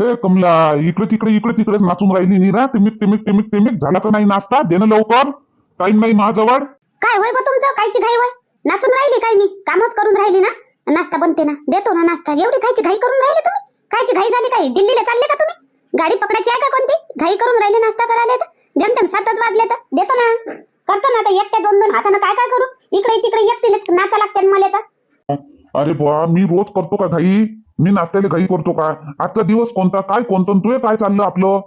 ए कमला, इकडे तिकडे नाचून राहिली नीरा. टिमिक झाला का नाही नाश्ता? दे ना लवकर, टाइम नाही माझ्याजवळ. काय होय बा तुमचं? कायची घाई होय? नाचून राहिली काय? मी कामच करून राहिली ना. नाश्ता बनते ना, देतो ना नाश्ता. एवढी कायची घाई करून राहिले तुम्ही? कायची घाई झाली? काय दिल्लीला चालले का तुम्ही? गाडी पकडायची आहे का कोणती? घाई करून राहिले नाश्ता करायला. तर जमतेम 7 वाजले तर देतो ना, करतो ना. आता एकट्या 2 हातानं काय काय करू? इकडे तिकडे एकटीलेच नाचा लागते मला तर. अरे बा, मी रोज करतो का घाई? मी नाश्त्याला घाई करतो का? आजचा दिवस कोणता? काय कोणतं? तुझे काय चाललं आपलं?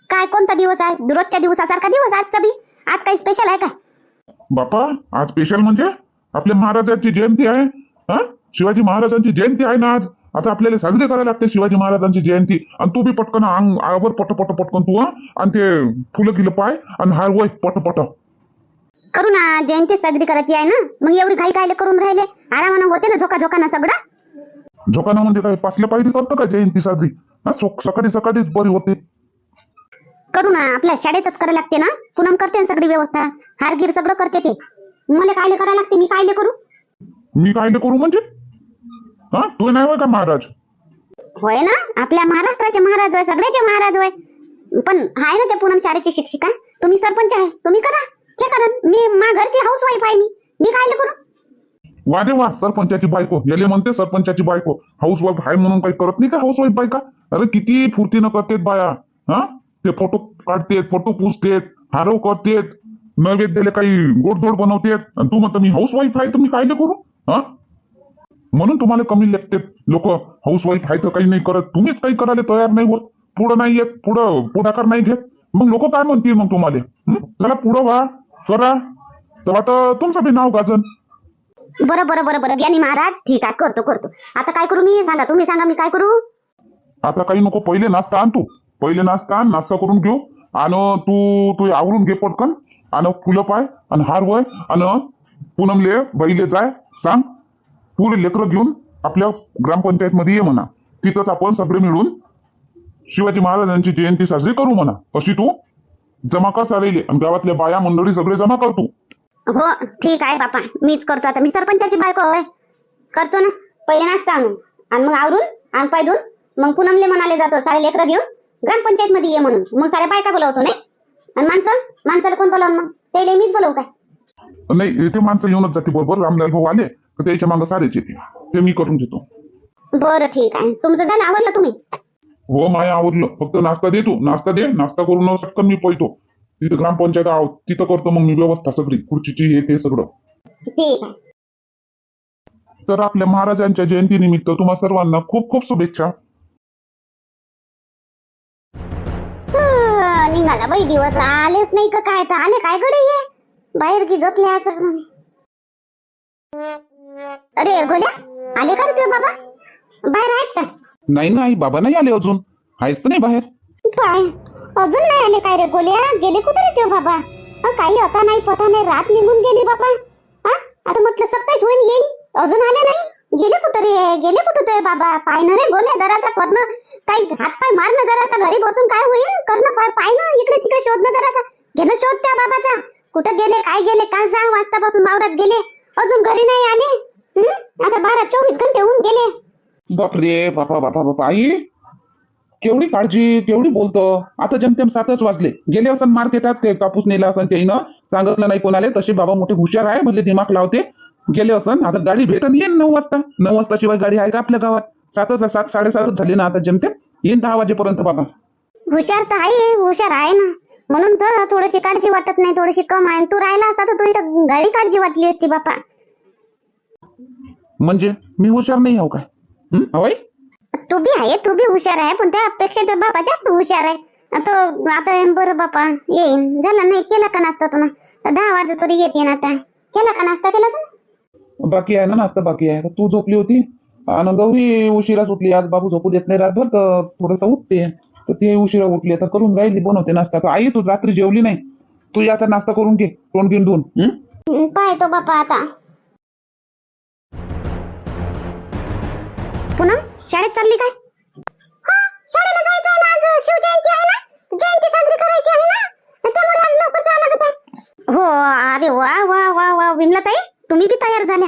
काय कोणता दिवस आहे? रोजच्या दिवसासारखा दिवस आजचा बी. आज काही स्पेशल आहे का? बापा, आज स्पेशल म्हणजे आपल्या महाराजांची जयंती आहे. हा, शिवाजी महाराजांची जयंती आहे ना आज. आता आपल्याला साजरी करायला लागते शिवाजी महाराजांची जयंती. आणि तू बी पटकन आवर पटकन तू. आणि ते फुलं गिलं पाय आणि हार वय पट. करू ना, जयंती साजरी करायची आहे ना. मग एवढी घाई कायले करून राहिले? आरामानं होते ना, झोका सगळं. झोकाना म्हणजे काय पासल्या पायरी करतं का जयंती साजरी? सकाळीच बरी होते. करू ना, आपल्या शाळेतच करायला लागते ना. पूनम करते ना सगळी व्यवस्था, हारगीर सगळं करते ते. मला कायले करायला लागते? मी कायले करू? मी कायले करू म्हणजे? हा, तू नाही होय का महाराज? होय ना, आपल्या महाराष्ट्राचे महाराज होय, सगळ्याचे महाराज होय. पण आहे ना ते पूनम शाळेची शिक्षिका. तुम्ही सरपंच आहे, तुम्ही करा ते करा. मी घरची हाऊस वाईफ आहे. मी कायले करू? वा रे वा, सरपंचाची बायको. याले म्हणते सरपंचाची बायको. हाऊस वाईफ आहे म्हणून काही करत नाही का हाऊस वाईफ बायका? अरे किती फुर्तीनं करतेत बाया. हा, ते फोटो काढतेत, फोटो पुसतेत, हारव करतेत, नैवेद्याला काही गोडधोड बनवतेत. आणि तू म्हणतो मी हाऊस वाईफ आहे, तुम्ही कायले करू? हा, म्हणून तुम्हाला कमी लागते लोक. हाऊस वाईफ आहे तर काही नाही करत. तुम्हीच काही करायला तयार नाही होत, पुढं नाही येत, पुढाकार नाही घेत. मग लोक काय म्हणतील मग तुम्हाला? चला पुढं व्हा, करा, तर आता तुमचं बी नाव गाजन. बरं ज्ञानी महाराज, ठीक आहे, करतो. आता काय करू मी? सांगा, तुम्ही सांगा, मी काय करू? आता काही नको, पहिले नाश्ता आण. तू पहिले नाश्ता करून घेऊ. आणि तू आवरून घे पटकन. आणि फुलं पाय आणि हार वय. आणि पूनमले बाईले जाय सांग, पुरे लेकरं घेऊन आपल्या ग्रामपंचायत मध्ये ये म्हणा. तिथंच आपण सगळे मिळून शिवाजी महाराजांची जयंती साजरी करू म्हणा. अशी तू जमा कर चालेल. आणि गावातल्या बाया मंडळी सगळे जमा करतो. हो ठीक आहे बापा, मीच करतो. आता मी सरपंचाची बायको होय, करतो ना. पहिले नाश्ता आणू आणि मग आवरून अंग पाय धुवून मग पूनमले म्हणाले जातो सारे लेकरं घेऊन ग्रामपंचायत मध्ये ये म्हणून. मग साऱ्या बायका बोलवतो नाही. आणि माणसाला कोण बोलावून? मग त्याला मीच बोलवू काय? नाही, इथे माणसं येऊनच जाते बरोबर. रामलाल भाऊ आले तर त्याच्या मागं सारेच येते. ते मी करून घेतो. बरं ठीक आहे. तुमचं झालं, आवरलं तुम्ही? हो, माया आवरलं. फक्त नाश्ता दे तू. नाश्ता दे. नाश्ता करून सटकन मी पळतो. तिथं ग्रामपंचायत आहोत, तिथं करतो मग मी व्यवस्था सगळी, खुर्चीची हे ते सगळं. ठीक आहे. तर आपल्या महाराजांच्या जयंतीनिमित्त तुम्हा सर्वांना खूप खूप शुभेच्छा. निघाला बाई दिवस, आलेच नाही का? काय तर आले काय गडे हे बाहेर की झोपले असं. अरे गोल्या, आले का रे तुझे बाबा? बाहेर आहेत का? नाही बाबा नाही आले अजून. आहेस तर नाही बाहेर? काय अजून नाही आले काय रे गोल्या? गेले कुठे रे तुझे बाबा? काही आता नाही पता नाही, रात निघून गेली बाबा. आता म्हटलं सकाळीच होईन येईल, अजून आले नाही. गेले कुठं रे? गेले कुठं तुझे बाबा? पाय ना रे गोल्या, जरासा करणं, काही हातपाय मारणं जरासा. घरी बसून काय होईल? करणं पाय ना, इकडे तिकडे शोधणं जरासा. घेणं शोध त्या बाबाचा. कुठं गेले, काय गेले? काल 6 वाजतापासून वावरात गेले, अजून घरी नाही आले. आता 12-24 घंटे होऊन गेले. बापरे, बापा आई, केवढी काळजी, केवढी बोलतो. आता जमतेम 7च वाजले. गेले असं मार्केटात, ते कापूस नेला असं त्यानं सांगितलं नाही कोणाले. तसे बाबा मोठे हुशार आहे, म्हणजे दिमाग लावते. गेले असं. आता गाडी भेटन येईन 9 वाजता. 9 वाजता शिवाय गाडी आहे का आपल्या गावात? 7-7:30 झाले ना आता. जमते येईन 10 वाजेपर्यंत बाबा. हुशार तर आहे, हुशार आहे ना, म्हणून तर थोडीशी काळजी वाटत नाही, थोडीशी कम आहे. तू राहिला असता तर तू इथं गाडी काळजी वाटली असती बापा. म्हणजे मी हुशार नाही आहो काय? हवाई तू बी हुशार आहे, पण त्यापेक्षा तर बापा जास्त हुशार आहे. आता बरं बापा येईन. झालं नाही केला का नाश्ता तू? 10 वाजेपर्यंत येते ना. आता केला का नाश्ता? केला का? बाकी आहे ना नाश्ता, बाकी आहे. तू झोपली होती आणि गौरी उशिरा सुटली. आज बाबू झोपू देत नाही रातभर, तर थोडस उठते, तर ते उशिरा उठली. आता करून राहिली, बनवते नाश्ता. तर आई, तू रात्री जेवली नाही, तू आता नाश्ता करून घे, तोंड गिन धुवून. पाहतो बापा आता. पूनम शाळेत चालली काय? शाळेला जायचं आहे ना, आज शिवजयंती आहे ना, जयंती साजरी करायची आहे ना, त्यामुळे आज लवकर जावं लागत आहे. हो, अरे वा वा वा वा, विमलाताई तुम्ही बी तयार झाल्या?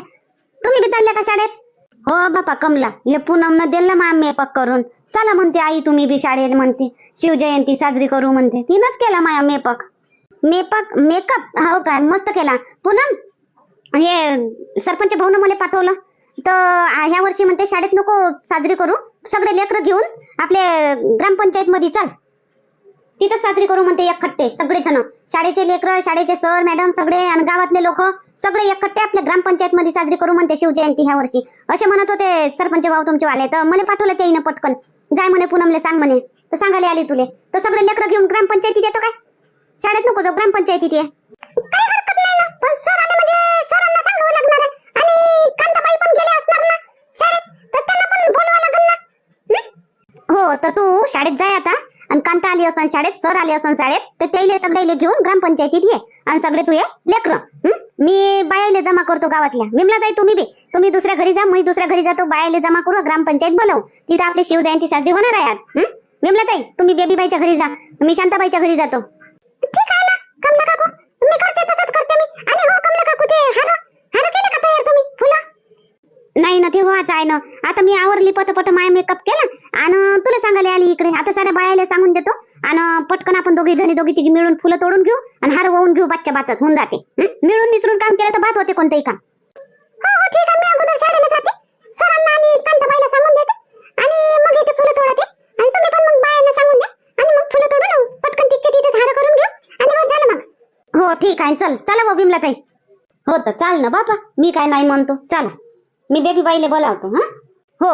तुम्ही बी चालल्या का शाळेत? हो बापा कमला, हे पूनमनं दिलं मेकअप करून, चला म्हणते आई तुम्ही बी शाळेत म्हणते, शिवजयंती साजरी करू म्हणते. तिनंच केला माया मेकअप हो काय मस्त केला. पूनम हे सरपंच भाऊनं मला पाठवलं तर ह्या वर्षी म्हणते शाळेत नको साजरी करू, सगळे लेकरं घेऊन आपले ग्रामपंचायत मध्ये चाल, तिथं साजरी करू म्हणते एकखट्टे सगळे जण, शाळेचे लेकरं, शाळेचे सर मॅडम सगळे आणि गावातले लोक सगळे एकखट्टे आपल्या ग्रामपंचायत मध्ये साजरी करू म्हणते शिवजयंती ह्या वर्षी, असे म्हणत होते सरपंच भाऊ तुमचे वाले. तर मला पाठवलं ते हिनं पटकन, जाय म्हणे पूनमले सांग म्हणे. तर सांगायला आली तुले, तर सगळे लेकरं घेऊन ग्रामपंचायतीत येतो काय, शाळेत नको जाऊ ग्रामपंचायतीत ये. काही हरकत नाही ना, पण सर आले म्हणजे सरांना सांगावं लागणार आहे. आणि कांताबाई पण गेले असणार ना शाळेत, तर त्यांना पण बोलवावं लागेल ना. हो तर तू शाळेत जाय आता, आणि कांता आली असन शाळेत, सर आले असन शाळेत, तर त्याला सगळ्याला घेऊन ग्रामपंचायतीत ये आणि सगळे तू ये लेकरं. मी बायाले जमा करतो गावातल्या. विमला ताई तुम्ही दुसऱ्या घरी जा, मी दुसऱ्या घरी जातो, बायाले जमा करू, ग्रामपंचायत बोलव, तिथं आपली शिवजयंती साजरी होणार आहे आज. विमला ताई तुम्ही बेबीबाईच्या घरी जा, मी शांताबाईच्या घरी जातो. ठीक आहे ना कमला काकू, मी करते तसंच करते मी. आणि हो कमला काकू ते हार केले का तयार तुम्ही फुलं? नाही ना ते व्हायचं आहे ना. आता मी आवरली पटपट माय मेकअप केला आणि तुला सांगायला आली इकडे. आता साऱ्या बायाला सांगून देतो आणि पटकन आपण दोघी तिघी मिळून फुलं तोडून घेऊ आणि हार वाहून घेऊ. बातच्या बातच होऊन जाते. मिळून मिसळून काम केलं तर बात होते कोणतंही काम. हो हो ठीक आहे, मी अगोदर शाळेला जाते, सरांना आणि कांताबाईला सांगून देते आणि मग इथे फुलं तोडते. आणि तुम्ही पण मग बायांना सांगून द्या आणि मग फुलं तोडून येऊ. पटकन तिच्या तिथेच हार करून घेऊ आणि मग झालं मग. हो ठीक आहे, चला भाऊ विमला ताई. हो तर चाल ना बापा, मी काय नाही म्हणतो, चला मी बेबी बाईले बोलावतो. हो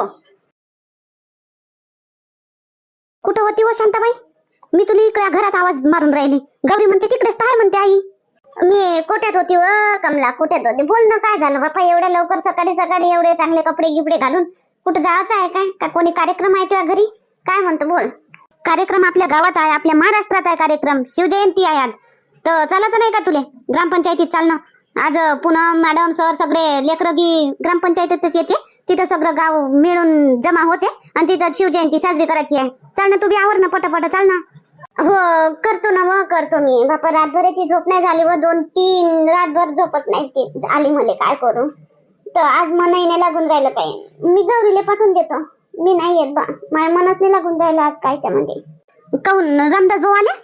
कुठं होती व शांताबाई? मी तुला इकडे घरात आवाज मारून राहिली. गौरी म्हणते तिकडेच तर म्हणते आई. मी कोट्यात होती व कमला, कोट्यात होती. बोल ना काय झालं बापा, एवढ्या लवकर सकाळी एवढे चांगले कपडे गिपडे घालून कुठं जायचं आहे काय? का कोणी कार्यक्रम आहे तुझ्या घरी? काय म्हणतो बोल. कार्यक्रम आपल्या गावात आहे, आपल्या महाराष्ट्रात आहे कार्यक्रम, शिवजयंती आहे आज. तर चालायचं नाही का तुले ग्रामपंचायतीत? चालणं आज पूनम मॅडम सर सगळे लेकरं ग्रामपंचायतीतच येते, तिथं सगळं गाव मिळून जमा होते आणि तिथं शिवजयंती साजरी करायची आहे. चालणं तू बी आवर ना पटापट, चाल ना. हो करतो ना व करतो मी. बापा रातभराची झोप नाही झाली व 2-3 रातभर झोपच नाही आली मला, काय करू. तर आज मनही नाही लागून राहिलं काय. मी गौरीला पाठवून देतो, मी नाही येत बा, माझ्या मनच नाही लागून राहिलं आज कायच्या मध्ये. काहून रामदास भाऊ आले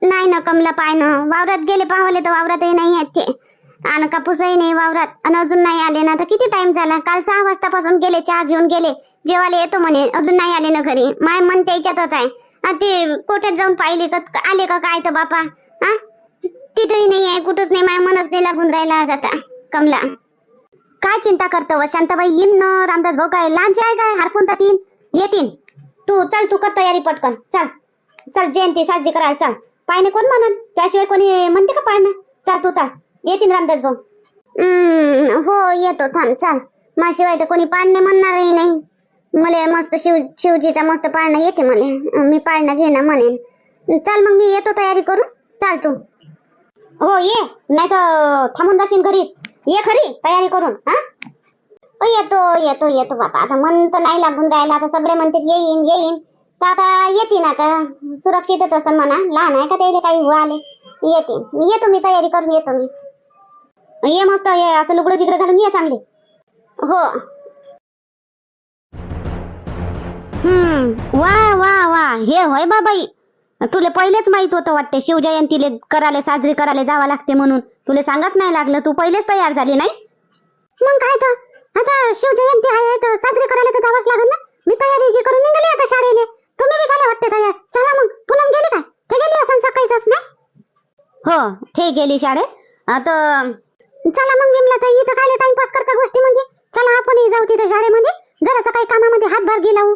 नाही ना कमला? पाय ना वावरात गेले पाहले तर वावरातही नाही आहेत ते, आणि कापूसही नाही वावरात, आणि अजून नाही आले ना. तर किती टाइम झाला, काल 6 वाजतापासून गेले, चहा घेऊन गेले, जेवायला येतो म्हणे, अजून नाही आले ना घरी. माय मन त्याच्यातच आहे. ते कोठ्यात जाऊन पाहिले का आले का काय तर बापा, तिथेही नाही आहे, कुठंच नाही. माय मनच नाही लागून राहिला आज आता कमला. काय चिंता करतो व शांताबाई? येईन ना रामदास भाऊ, काय लहानचे आहे काय, हारपून जातील, येतील. तू तू कर तयारी पटकन, चल जयंती साजरी करायला चाल. पायने कोण म्हणत, त्याशिवाय कोणी म्हणते का पाळणं? चाल येतील रामदास भाऊ. हो येतो, थांब चाल. माझ्याशिवाय तर कोणी पाळणे म्हणणारही नाही. मला मस्त शिवजीचा मस्त पाळणं येते, मला मी पाळणं घेणं म्हणेन. चाल मग मी येतो तयारी करून, चाल तू. हो ये, नाही तर थांबून जाशील घरीच. ये खरी तयारी करून. येतो बाबा. आता मन तर नाही लागून राहिला, आता सगळे म्हणतात येईन तर आता येतील. आता सुरक्षितच असं म्हणा, लहान आहे का त्याला काही हुआ आले, येतो मी तयारी करून येतो मी. ये मस्त, ये असं लुगडं तिकडे घालून ये चांगले. हो वा हे होय बाबाई, तुला पहिलेच माहित होतं वाटते शिवजयंतीले साजरी करायला जावं लागते म्हणून. तुला सांगाच नाही लागलं, तू पहिलेच तयार झाली नाही. मग काय तर आता शिवजयंती आहे तर साजरी करायला तर जावंच लागेल ना. मी तयारी करून निघाली आता शाळेला. तुम्ही बी झाले वाटते तयार. चला मग. पूनम गेली काय? ते गेली असं सकाळीच नाही? हो ते गेली शाळेत. आता चला मग विमला ताई, इथं काय टाइमपास करता गोष्टी म्हणजे. चला आपणही जाऊ तिथे शाळेमध्ये, जरा काही कामामध्ये हातभार घे लावू.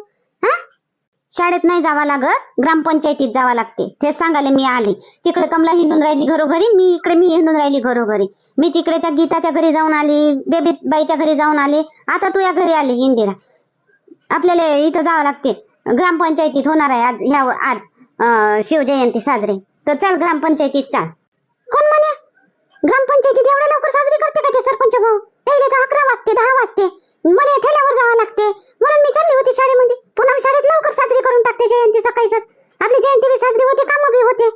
शाळेत नाही जावं लागत, ग्रामपंचायतीत जावं लागते. ते सांगायला मी आली. तिकडे कमला हिंडून राहिली घरोघरी, मी हिंडून राहिली घरोघरी. मी तिकडे त्या गीताच्या घरी जाऊन आली, बेबी बाईच्या घरी जाऊन आले, आता तू या घरी आली इंदिरा. आपल्याला इथं जावं लागते. ग्रामपंचायतीत होणार आहे आज शिवजयंती साजरी. तर चल ग्रामपंचायतीत चाल. कोण म्हणे ग्रामपंचायतीत एवढ्या लवकर साजरी करते का ते सरपंच भाऊ? पहिले तर 11 वाजते 10 वाजते मला ठेल्यावर जावं लागते, म्हणून मी चालली होती शाळेमध्ये. पुन्हा शाळेत लवकर साजरी करून टाकते जयंती सकाळीच. आपली जयंती बी साजरी होते, काम बी होते.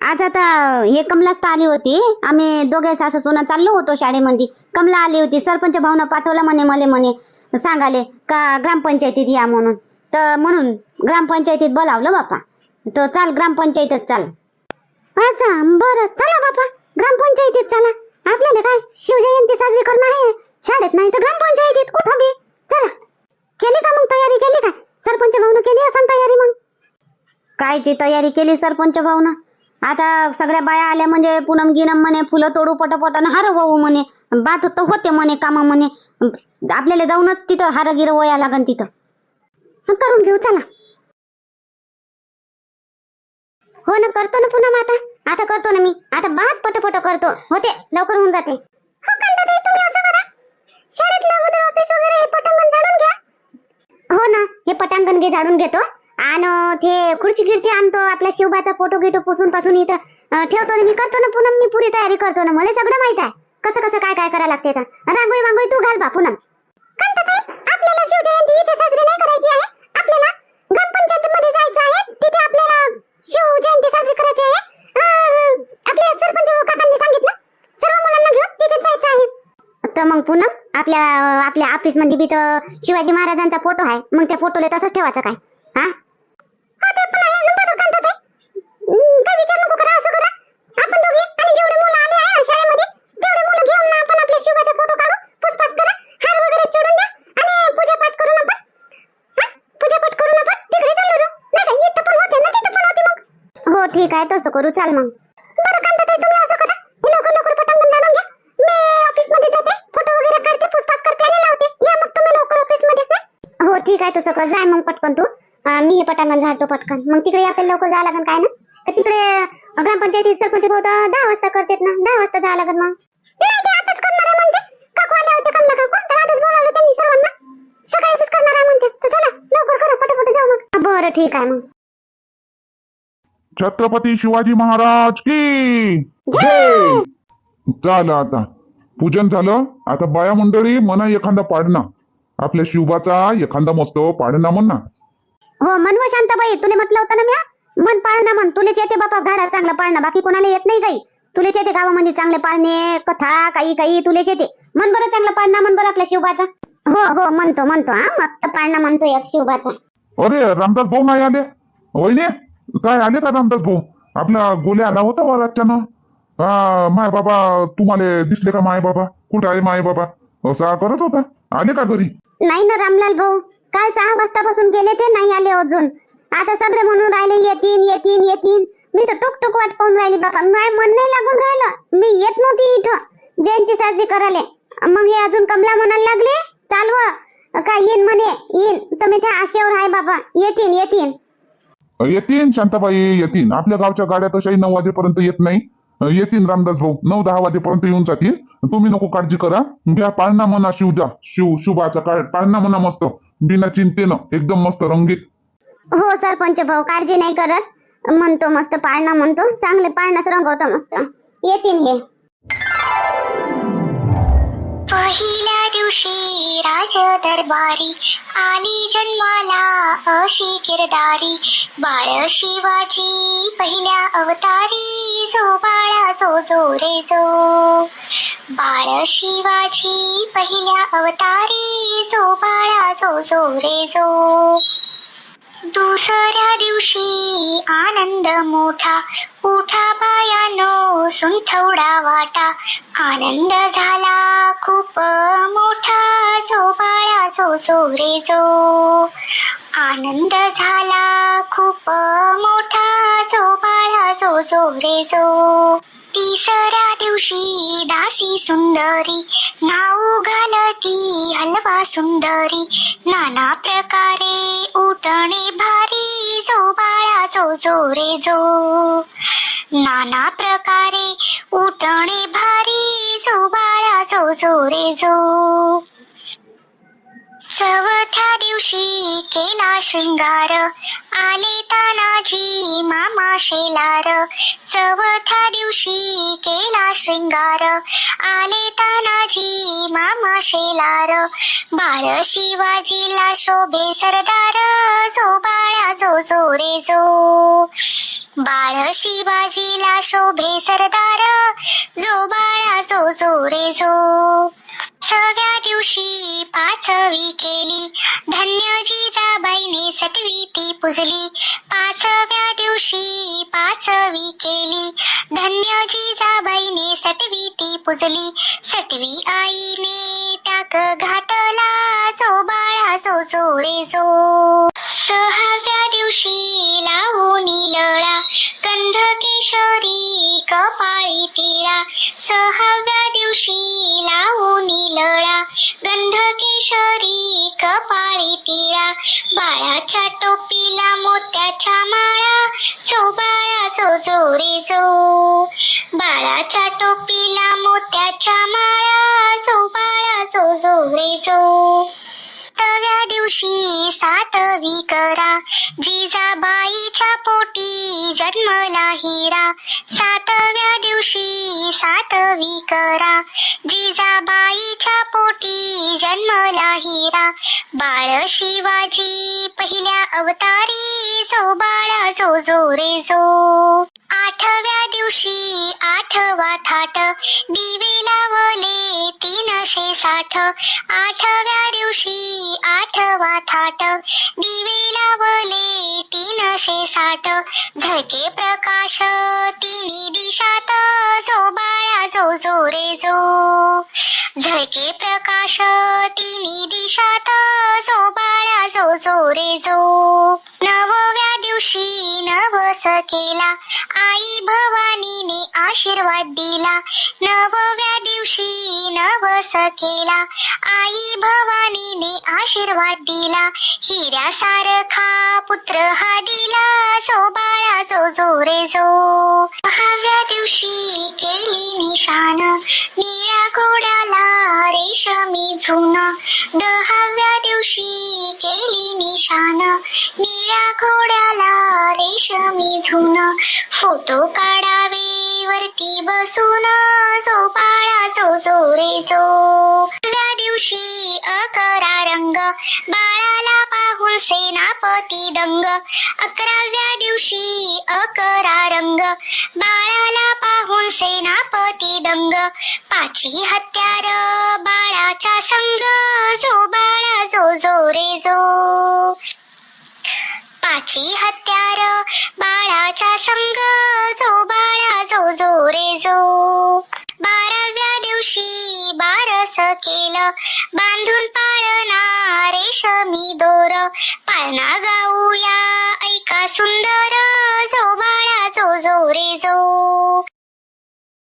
आज आता हे कमलाच आली होती, आम्ही दोघे सासू सुना चाललो होतो शाळेमध्ये. कमला आली होती, सरपंच भाऊनं पाठवलं म्हणे सांगाले का ग्रामपंचायतीत या म्हणून. तर म्हणून ग्रामपंचायतीत बोलावलं बापा. तर चाल ग्रामपंचायतीत चाल. असं बरं, चला बापा ग्रामपंचायतीत चला. आपल्याला काय शिवजयंती साजरी करणं आहे, शाळेत नाही तर ग्रामपंचायतीत कुठं बी चला. केली का मग तयारी, केली का? सरपंच भाऊन केली असं तयारी? मग कायची तयारी केली सरपंच भाऊन? आता सगळ्या बाया आल्या म्हणजे पूनम गिनम म्हणे फुलं तोडू पटापटानं हार वाहू म्हणे, बात तर होते म्हणे काम म्हणे. आपल्याला जाऊनच तिथं हारगिर वया लागन तिथं. करून घेऊ चला. हो ना, करतो ना पुन्हा आता करतो ना मी. आता बात पटपट करतो, होते लवकर होऊन जाते. हो कांताताई, तुम्ही असं करा, शाळेतलं अगोदर ऑफिस वगैरे हे पटांगण झाडून घ्या. हो ना, हे पटांगण घे झाडून घेतो आणि ते खुर्ची गिरची आणतो, आपल्या शिवबाचा फोटो गिटो पुसून पासून इथं ठेवतो ना. मी करतो ना पुन्हा, मी पुरी तयारी करतो ना. मला सगळं माहित आहे कसं कसं काय काय करायला लागते. तर रांगोळी वांगोळी तू घाल बा पुन्हा. कांताताई, आपल्याला शिवजयंती इथे साजरी नाही करायची आहे, आपल्याला ग्रामपंचायत मध्ये जायचं आहे. तिथे आपल्याला शिवजयंती साजरी करायची आहे. आपल्या सरपंच काकांनी सांगितलं सर्व मुलांना घेऊन तिथे जायचं आहे. तर मग पुन्हा आपल्या ऑफिस मध्ये बी तर शिवाजी महाराजांचा फोटो आहे, मग त्या फोटोला तसंच ठेवायचं काय? हा ते पण आहे ना. बरं कांताताई, काय विचार नको करा, असं करा आपण दोघे आणि जेवढे मुलं आले आहे शाळेमध्ये तेवढे मुलं घेऊन ना आपण आपल्या शिवाचा फोटो काढू, पुसपास करा, हार वगैरे चढून द्या आणि पूजापाठ करून आपण पूजापाठ करून आपण तिकडे चाललो जाऊ. नाही का, इथं पण होते ना, तिथं पण होते मग. हो ठीक आहे, तसं करू, चाल मग. बरं कांताताई, तुम्ही असं करा, लवकर लवकर पटांगण झाडून घ्या. मी ऑफिस मध्ये जाते, फोटो वगैरे काढते, पुसपास करते आणि लावते. या मग तुम्ही लवकर ऑफिस मध्ये. हो ठीक आहे, तसं कर, जाय मग पटकन तू. मी हे पटांगण झाडतो पटकन. मग तिकडे आपल्याला लवकर जावं लागेल काय ना. तर तिकडे ग्रामपंचायतीत सरपंच भाऊ 10 वाजता करतात ना, 10 वाजता जावं लागेल. मग नाही, ते आताच करणार आहे म्हणते. काकू आले होते, कमला काकू, तर आताच बोलावलं त्यांनी सर्वांना. सकाळीच करणार आहे म्हणते. तर चला लवकर करा, पटापट जाऊ मग. बरं ठीक आहे मग. छत्रपती शिवाजी महाराज की जय. झालं आता पूजन झालं. आता बाया मंडळी म्हणा एखादा पाडणा, आपल्या शिवबाचा एखादा मस्त पाडणा म्हणा. हो म्हणवा शांताबाई, तुले म्हटलं होतं ना म्या, मन पाळणं म्हण. तुलेच येते बापा घाडा चांगला पाळणं, बाकी कोणाला येत नाही काही. तुलेच येते गावामध्ये चांगले पाळणे, कथा काही काही तुलेच येते. मन बरं चांगला पाळणा म्हण बरं आपल्या शिवबाचा. हो हो म्हणतो हा, मस्त पाळणा म्हणतो एक शिवबाचा. अरे रामदास भाऊ नाही आले? वहिनी काय आले का रामदास भाऊ? आपला गोल्या आला होता वराच्यानं. माय बाबा तुम्हाला दिसले का? माय बाबा कुठं आहे? माय बाबा असा करत होता. आले का घरी? नाही ना रामलाल भाऊ, काल 6 वाजतापासून गेले, ते नाही आले अजून. आता सगळे म्हणून राहिले येतील येतील येतील. मी तर टुक टुक वाट पाहून राहिली बाबा, माय मन नाही लागून राहिलं. मी येत नव्हती इथं जयंती साजरी करायला. मग हे अजून कमला म्हणायला लागले चालव काय येईन म्हणे, येईन. तर मी त्या आशेवर आहे बाबा, येतील येतील येतीन शांताबाई, येतीन. आपल्या गावच्या गाड्या तशाही 9 वाजेपर्यंत येत नाही. येतीन रामदास भाऊ, 9-10 वाजेपर्यंत येऊन जातील. तुम्ही नको काळजी करा. घ्या पाळणा म्हणा शिवबाचा पाळणा म्हणा, मस्त बिना चिंतेनं एकदम मस्त रंगीत. हो सरपंच भाऊ, काळजी नाही करत, म्हणतो मस्त पाळणा म्हणतो, चांगले पाळणाच रंगवतो मस्त. येतील हे. पहिल्या दिवशी राज दरबारी आली जन्माला अशी किरदारी, बाळ शिवाजी पहिल्या अवतारी, जो बाळा जो जो रे जो. बाळ शिवाजी पहिल्या अवतारी, जो बाळा जो जो रे जो. दुसऱ्या दिवशी आनंद मोठा, उठा बायानो सुंठवडा वाटा. आनंद झाला खूप मोठा, जो बाळा जो जो रे जो. आनंद झाला खूप मोठा, जो बाळा जो जो रे जो. तिसऱ्या दिवशी दासी सुंदरी, नाऊ घालती हलवा सुंदरी. नाना प्रकारे उठणे भारी, जो बाळा जो जो रे जो. नाना प्रकारे उठणे भारी, जो बाळा जो जो रे जो. चौथ्या दिवशी केला शृंगार, आले तानाजी मामा शेलार. चौथ्या दिवशी केला शृंगार, आले तानाजी मामा शेलार. बाळ शिवाजीला शोभे सरदार, जो बाळा जो जो रे जो. बाळ शिवाजीला शोभे सरदार, जो बाळा जो जो रे जो. 6व्या दिवशी 5वी केली, धन्य जिजाबाईने सटवी ती पुजली, पाचव्या दिवशी पाचवी केली, धन्य जिजाबाईने सटवी ती पुजली, सटवी आईने टाक घातला, जो बाळा जो जो रे जो. सहाव्या दिवशी लावूनी लळा, गंध केशरी कपाळी टिळा, सहाव्या दिवशी लावूनी लळा, गंध केशरी कपाळी टिळा, बाळाच्या टोपीला मोत्याच्या माळा, जो बाळा जो जो रे जो. बाळाच्या टोपीला मोत्याच्या माळा, जो बाळा जो जो रे जो. सातव्या दिवशी सातवी करा, जिजाबाईच्या पोटी जन्मला हिरा, सातव्या दिवशी सातवी करा, जिजाबाईच्या पोटी जन्मला हिरा, बाळ शिवाजी पहिल्या अवतारी, जो बाळा जो जो रे जो. आठव्या दिवशी आठवा थाट, दिवे लावले 360, आठव्या दिवशी आठवा थाट, दिवे लावले 360, झळके प्रकाश तिन्ही दिशात, जो बाळा जो जो रे जो. झळके प्रकाश तिन्ही दिशात, जो बाळा जो जो रे जो. नवव्या दिवशी नवस केला, आई भवानीने आशीर्वाद दिला, नवव्या दिवशी नवस केला, आई भवानीने आशीर्वाद दिला, हिऱ्यासारखा पुत्र हा दिला, जो बाळा जो जो रे जो. दहाव्या दिवशी केली निशान, निळ्या घोड्याला रेशमी झुन, दहाव्या दिवशी केली निशान, निळ्या घोड्याला रेशमी झुन, फोटो काढावे वरती बसून, जो बाळा जो जो रे जो. दहाव्या दिवशी 11 रंग, बाळाला पाहून सेनापती दंग, 11व्या दिवशी 11 रंग, बाळाला पाहून सेनापती दंग, 5 हत्यार बाळाच्या संग, जो बाळा जो जो रे जो. 5 हत्यार बाळाच्या संग, जो बाळा जो जो रे जो. 12व्या दिवशी बारस केलं, बांधून पाळणा रेशमी दोर, पाळणा गाऊया ऐका सुंदर, जो बाळा जो जो रे जो.